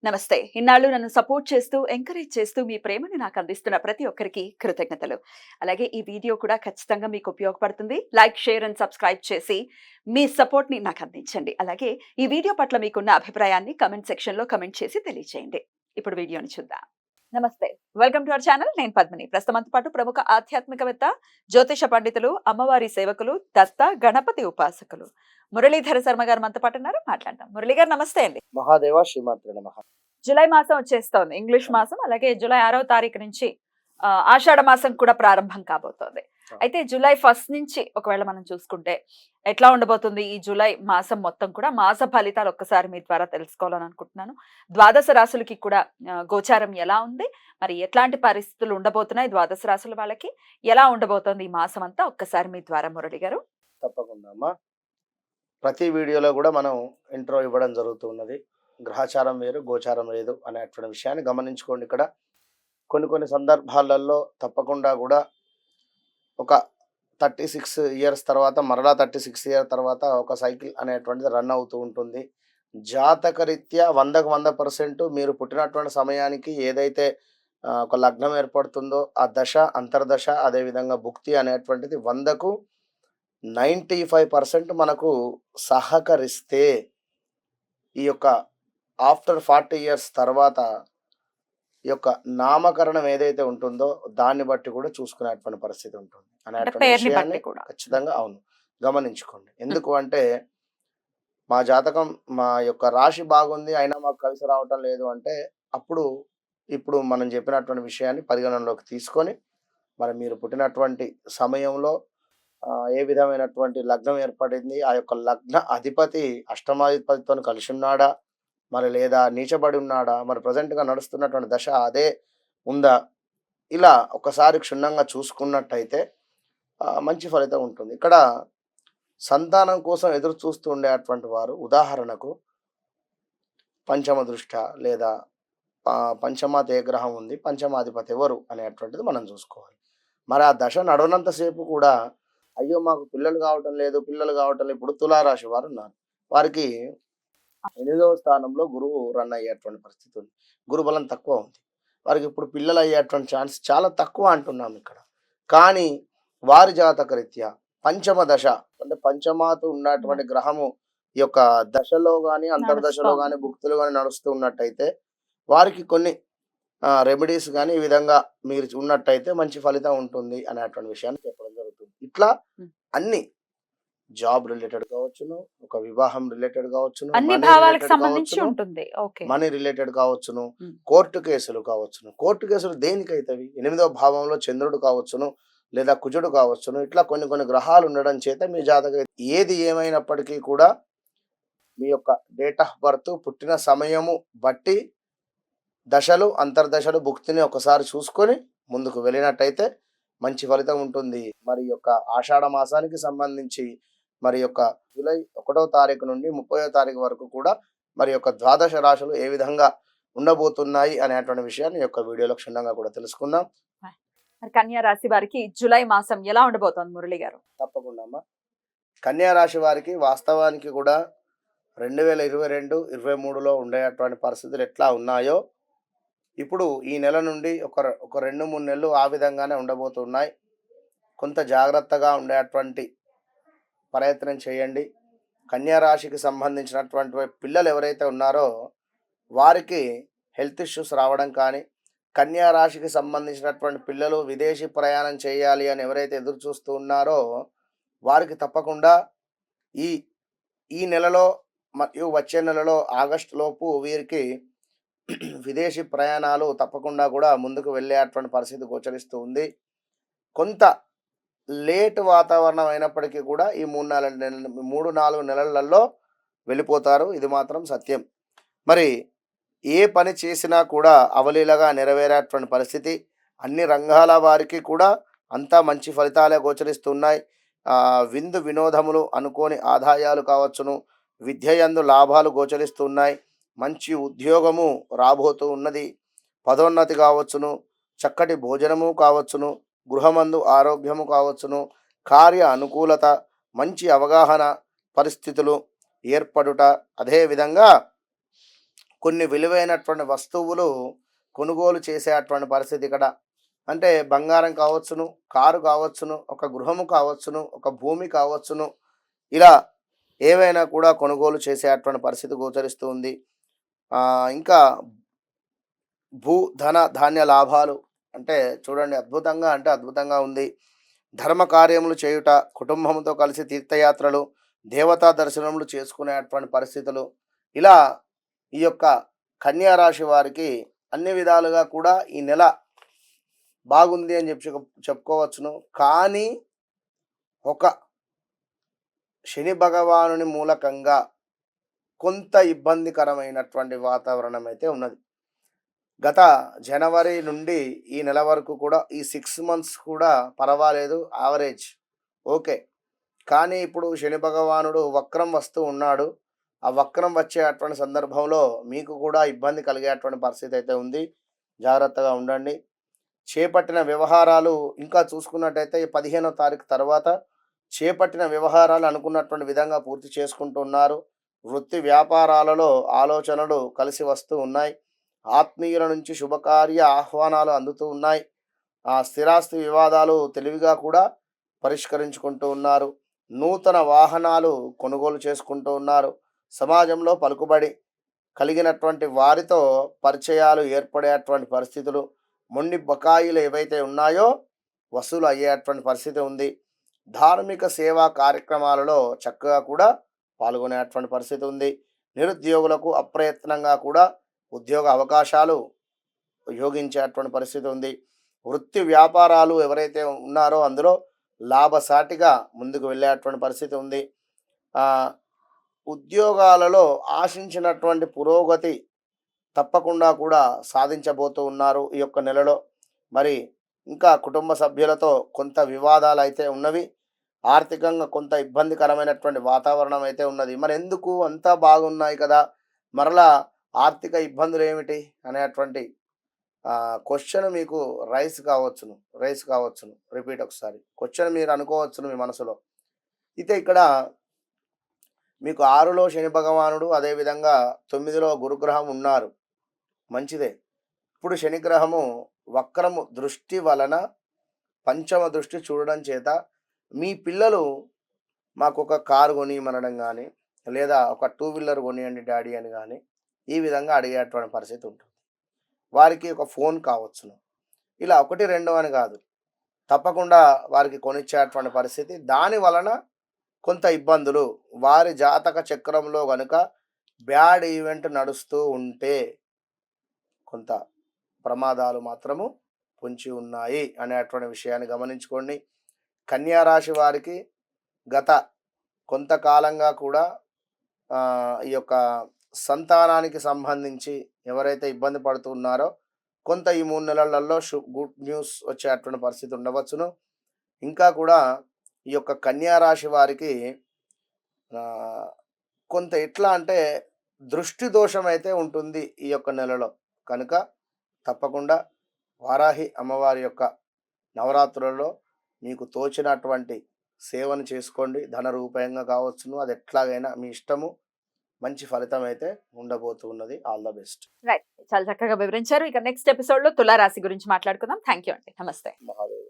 నమస్తే. ఇన్నాళ్ళు నన్ను సపోర్ట్ చేస్తూ, ఎంకరేజ్ చేస్తూ మీ ప్రేమని నాకు అందిస్తున్న ప్రతి ఒక్కరికి కృతజ్ఞతలు. అలాగే ఈ వీడియో కూడా ఖచ్చితంగా మీకు ఉపయోగపడుతుంది. లైక్, షేర్ అండ్ సబ్స్క్రైబ్ చేసి మీ సపోర్ట్‌ని నాకు అందించండి. అలాగే ఈ వీడియో పట్ల మీకున్న అభిప్రాయాన్ని కామెంట్ సెక్షన్‌లో కామెంట్ చేసి తెలియజేయండి. ఇప్పుడు వీడియోని చూద్దాం. నమస్తే. Welcome to our channel. నేను పద్మిని. ప్రస్తుతం మనతో పాటు ప్రముఖ ఆధ్యాత్మికవేత్త, జ్యోతిష పండితులు, అమ్మవారి సేవకులు, దత్త గణపతి ఉపాసకులు మురళీధర శర్మ గారు మనతో పాటు ఉన్నారు. మాట్లాడదాం. మురళి గారు నమస్తే అండి. మహాదేవ శ్రీమాత్రే నమః. జులై మాసం వచ్చేస్తోంది. ఇంగ్లీష్ మాసం. అలాగే జులై 6వ తారీఖు నుంచి ఆషాఢ మాసం కూడా ప్రారంభం కాబోతోంది. అయితే జులై 1 నుంచి ఒకవేళ మనం చూసుకుంటే ఎట్లా ఉండబోతుంది ఈ జులై మాసం మొత్తం కూడా? మాస ఫలితాలు ఒక్కసారి మీ ద్వారా తెలుసుకోవాలని అనుకుంటున్నాను. ద్వాదశ రాశులకి కూడా గోచారం ఎలా ఉంది? మరి ఎట్లాంటి పరిస్థితులు ఉండబోతున్నాయి ద్వాదశ రాశుల వాళ్ళకి? ఎలా ఉండబోతోంది ఈ మాసం అంతా? ఒక్కసారి మీ ద్వారా మురళి గారు. తప్పకుండా అమ్మా. ప్రతి వీడియోలో కూడా మనం ఇంట్రో ఇవ్వడం జరుగుతున్నది. గ్రహచారం వేరు, గోచారం లేదు అనేటువంటి విషయాన్ని గమనించుకోండి. ఇక్కడ కొన్ని సందర్భాలలో తప్పకుండా కూడా ఒక 36 ఇయర్స్ తర్వాత మరలా 36 ఇయర్స్ తర్వాత ఒక సైకిల్ అనేటువంటిది రన్ అవుతూ ఉంటుంది. జాతకరీత్యా 100కు 100% మీరు పుట్టినటువంటి సమయానికి ఏదైతే ఒక లగ్నం ఏర్పడుతుందో ఆ దశ, అంతర్దశ, అదేవిధంగా భుక్తి అనేటువంటిది 100కు 95% మనకు సహకరిస్తే ఈ యొక్క ఆఫ్టర్ 40 ఇయర్స్ తర్వాత ఈ యొక్క నామకరణం ఏదైతే ఉంటుందో దాన్ని బట్టి కూడా చూసుకునేటువంటి పరిస్థితి ఉంటుంది అనేటువంటి విషయాన్ని ఖచ్చితంగా అవును గమనించుకోండి. ఎందుకు అంటే మా జాతకం మా యొక్క రాశి బాగుంది అయినా మాకు కలిసి రావటం లేదు అంటే అప్పుడు ఇప్పుడు మనం చెప్పినటువంటి విషయాన్ని పరిగణనలోకి తీసుకొని మరి మీరు పుట్టినటువంటి సమయంలో ఏ విధమైనటువంటి లగ్నం ఏర్పడింది, ఆ యొక్క లగ్న అధిపతి అష్టమాధిపతితో కలిసి ఉన్నాడా, మరి లేదా నీచబడి ఉన్నాడా, మరి ప్రజెంట్గా నడుస్తున్నటువంటి దశ అదే ఉందా, ఇలా ఒకసారి క్షుణ్ణంగా చూసుకున్నట్టయితే మంచి ఫలితం ఉంటుంది. ఇక్కడ సంతానం కోసం ఎదురు చూస్తూ ఉండేటువంటి వారు ఉదాహరణకు పంచమ దృష్ట లేదా పంచమాత ఏ గ్రహం ఉంది, పంచమాధిపతి ఎవరు అనేటువంటిది మనం చూసుకోవాలి. మరి ఆ దశ నడవనంతసేపు కూడా అయ్యో మాకు పిల్లలు కావటం లేదు. ఇప్పుడు తులారాశి వారు ఉన్నారు. వారికి 8వ స్థానంలో గురువు రన్ అయ్యేటువంటి పరిస్థితి ఉంది. గురుబలం తక్కువ ఉంది. వారికి ఇప్పుడు పిల్లలు అయ్యేటువంటి ఛాన్స్ చాలా తక్కువ అంటున్నాం ఇక్కడ. కానీ వారి జాతక రీత్యా పంచమ దశ అంటే పంచమాత ఉన్నటువంటి గ్రహము ఈ యొక్క దశలో కానీ అంతర్దశలో కానీ భుక్తులు కానీ నడుస్తూ ఉన్నట్టయితే వారికి కొన్ని రెమెడీస్ కానీ ఈ విధంగా మీరు ఉన్నట్టయితే మంచి ఫలితం ఉంటుంది అనేటువంటి విషయాన్ని చెప్పడం జరుగుతుంది. ఇట్లా అన్ని జాబ్ రిలేటెడ్ కావచ్చును, ఒక వివాహం రిలేటెడ్ కావచ్చును, మనీ రిలేటెడ్ కావచ్చును, కోర్టు కేసులు కావచ్చును. కోర్టు కేసులు దేనికైతవి? 8వ భావంలో చంద్రుడు కావచ్చును లేదా కుజుడు కావచ్చును. ఇట్లా కొన్ని గ్రహాలు ఉండడం చేత మీ జాతక ఏది ఏమైనప్పటికీ కూడా మీ యొక్క డేట్ ఆఫ్ బర్త్, పుట్టిన సమయము బట్టి దశలు, అంతర్దశలు, భుక్తిని ఒకసారి చూసుకొని ముందుకు వెళ్ళినట్టయితే మంచి ఫలితం ఉంటుంది. మరి యొక్క ఆషాఢ మాసానికి సంబంధించి మరి యొక్క జూలై 1వ తారీఖు నుండి 30వ తారీఖు వరకు కూడా మరి యొక్క ద్వాదశ రాశులు ఏ విధంగా ఉండబోతున్నాయి అనేటువంటి విషయాన్ని యొక్క వీడియోలో క్షుణ్ణంగా కూడా తెలుసుకుందాం. కన్యా రాశి వారికి జూలై మాసం ఎలా ఉండబోతోంది మురళి గారు? తప్పకుండా అమ్మా. కన్యా రాశి వారికి వాస్తవానికి కూడా 2022, 23లో ఉండేటువంటి పరిస్థితులు ఎట్లా ఉన్నాయో ఇప్పుడు ఈ నెల నుండి ఒక 2-3 నెలలు ఆ విధంగానే ఉండబోతున్నాయి. కొంత జాగ్రత్తగా ఉండేటువంటి ప్రయత్నం చేయండి. కన్యా రాశికి సంబంధించినటువంటి పిల్లలు ఎవరైతే ఉన్నారో వారికి హెల్త్ ఇష్యూస్ రావడం కానీ, కన్యా రాశికి సంబంధించినటువంటి పిల్లలు విదేశీ ప్రయాణం చేయాలి అని ఎవరైతే ఎదురు చూస్తూ ఉన్నారో వారికి తప్పకుండా ఈ నెలలో మరియు వచ్చే నెలలో ఆగస్టు లోపు వీరికి విదేశీ ప్రయాణాలు తప్పకుండా కూడా ముందుకు వెళ్ళేటువంటి పరిస్థితి గోచరిస్తూ ఉంది. కొంత లేట్ వాతావరణం అయినప్పటికీ కూడా ఈ 3-4 నెలలలో వెళ్ళిపోతారు. ఇది మాత్రం సత్యం. మరి ఏ పని చేసినా కూడా అవలీలగా నెరవేరేటువంటి పరిస్థితి అన్ని రంగాల వారికి కూడా అంతా మంచి ఫలితాలే గోచరిస్తున్నాయి. విందు వినోదములు, అనుకోని ఆదాయాలు కావచ్చును, విద్యయందు లాభాలు గోచరిస్తున్నాయి. మంచి ఉద్యోగము రాబోతూ ఉన్నది. పదోన్నతి కావచ్చును, చక్కటి భోజనము కావచ్చును, గృహమందు ఆరోగ్యము కావచ్చును, కార్య అనుకూలత, మంచి అవగాహన పరిస్థితులు ఏర్పడుట, అదేవిధంగా కొన్ని విలువైనటువంటి వస్తువులు కొనుగోలు చేసేటువంటి పరిస్థితి ఇక్కడ. అంటే బంగారం కావచ్చును, కారు కావచ్చును, ఒక గృహము కావచ్చును, ఒక భూమి కావచ్చును. ఇలా ఏవైనా కూడా కొనుగోలు చేసేటువంటి పరిస్థితి గోచరిస్తూ ఉంది. ఇంకా ధన ధాన్య లాభాలు అంటే చూడండి అద్భుతంగా అంటే అద్భుతంగా ఉంది. ధర్మ కార్యములు చేయుట, కుటుంబంతో కలిసి తీర్థయాత్రలు, దేవతా దర్శనములు చేసుకునేటువంటి పరిస్థితులు. ఇలా ఈ యొక్క కన్యా రాశి వారికి అన్ని విధాలుగా కూడా ఈ నెల బాగుంది అని చెప్పుకోవచ్చును. కానీ ఒక శని భగవానుని మూలకంగా కొంత ఇబ్బందికరమైనటువంటి వాతావరణం అయితే ఉన్నది. గత జనవరి నుండి ఈ నెల వరకు కూడా ఈ 6 మంత్స్ కూడా పర్వాలేదు, యావరేజ్ ఓకే. కానీ ఇప్పుడు శని భగవానుడు వక్రం వస్తూ ఉన్నాడు. ఆ వక్రం వచ్చేటువంటి సందర్భంలో మీకు కూడా ఇబ్బంది కలిగేటువంటి పరిస్థితి అయితే ఉంది. జాగ్రత్తగా ఉండండి. చేపట్టిన వ్యవహారాలు ఇంకా చూసుకున్నట్టయితే 15వ తారీఖు తర్వాత చేపట్టిన వ్యవహారాలు అనుకున్నటువంటి విధంగా పూర్తి చేసుకుంటున్నారు. వృత్తి వ్యాపారాలలో ఆలోచనలు కలిసి వస్తూ ఉన్నాయి. ఆత్మీయుల నుంచి శుభకార్య ఆహ్వానాలు అందుతూ ఉన్నాయి. స్థిరాస్తి వివాదాలు తెలివిగా కూడా పరిష్కరించుకుంటూ ఉన్నారు. నూతన వాహనాలు కొనుగోలు చేసుకుంటూ ఉన్నారు. సమాజంలో పలుకుబడి కలిగినటువంటి వారితో పరిచయాలు ఏర్పడేటువంటి పరిస్థితులు, మొండి బకాయిలు ఏవైతే ఉన్నాయో వసూలు అయ్యేటువంటి పరిస్థితి ఉంది. ధార్మిక సేవా కార్యక్రమాలలో చక్కగా కూడా పాల్గొనేటువంటి పరిస్థితి ఉంది. నిరుద్యోగులకు అప్రయత్నంగా కూడా ఉద్యోగ అవకాశాలు యోగించేటువంటి పరిస్థితి ఉంది. వృత్తి వ్యాపారాలు ఎవరైతే ఉన్నారో అందులో లాభసాటిగా ముందుకు వెళ్ళేటువంటి పరిస్థితి ఉంది. ఉద్యోగాలలో ఆశించినటువంటి పురోగతి తప్పకుండా కూడా సాధించబోతూ ఉన్నారు ఈ యొక్క నెలలో. మరి ఇంకా కుటుంబ సభ్యులతో కొంత వివాదాలు అయితే ఉన్నవి. ఆర్థికంగా కొంత ఇబ్బందికరమైనటువంటి వాతావరణం అయితే ఉన్నది. మరి ఎందుకు అంతా బాగున్నాయి కదా, మరలా ఆర్థిక ఇబ్బందులు ఏమిటి అనేటువంటి క్వశ్చన్ మీకు రైస్ కావచ్చును. రిపీట్ ఒకసారి క్వశ్చన్ మీరు అనుకోవచ్చును మీ మనసులో. అయితే ఇక్కడ మీకు 6లో శని భగవానుడు, అదేవిధంగా 9లో గురుగ్రహం ఉన్నారు. మంచిదే. ఇప్పుడు శనిగ్రహము వక్రము దృష్టి వలన పంచమ దృష్టి చూడడం చేత మీ పిల్లలు మాకు ఒక కారు కొనియమనడం కానీ, లేదా ఒక 2 వీలర్ కొనియండి డాడీ అని కానీ ఈ విధంగా అడిగేటువంటి పరిస్థితి ఉంటుంది. వారికి ఒక ఫోన్ కావచ్చును. ఇలా 1, 2 అని కాదు, తప్పకుండా వారికి కొనిచ్చేటువంటి పరిస్థితి. దాని వలన కొంత ఇబ్బందులు వారి జాతక చక్రంలో గనుక బ్యాడ్ ఈవెంట్ నడుస్తూ ఉంటే కొంత ప్రమాదాలు మాత్రము పొంచి ఉన్నాయి అనేటువంటి విషయాన్ని గమనించుకోండి. కన్యా రాశి వారికి గత కొంతకాలంగా కూడా ఈ యొక్క సంతానానికి సంబంధించి ఎవరైతే ఇబ్బంది పడుతున్నారో కొంత ఈ 3 నెలలలో గుడ్ న్యూస్ వచ్చేటువంటి పరిస్థితి ఉండవచ్చును. ఇంకా కూడా ఈ యొక్క కన్యా రాశి వారికి కొంత ఎట్లా అంటే దృష్టి దోషం అయితే ఉంటుంది ఈ యొక్క నెలలో. కనుక తప్పకుండా వారాహి అమ్మవారి యొక్క నవరాత్రులలో మీకు తోచినటువంటి సేవను చేసుకోండి. ధన రూపంగా కావచ్చును, అది ఎట్లాగైనా మీ ఇష్టము. మంచి ఫలితం అయితే ఉండబోతున్నది. All the best. రైట్, చాలా చక్కగా వివరించారు. ఇక నెక్స్ట్ ఎపిసోడ్ లో తులారాశి గురించి మాట్లాడుకుందాం. థ్యాంక్ యూ అండి. నమస్తే. మహాదేవ్.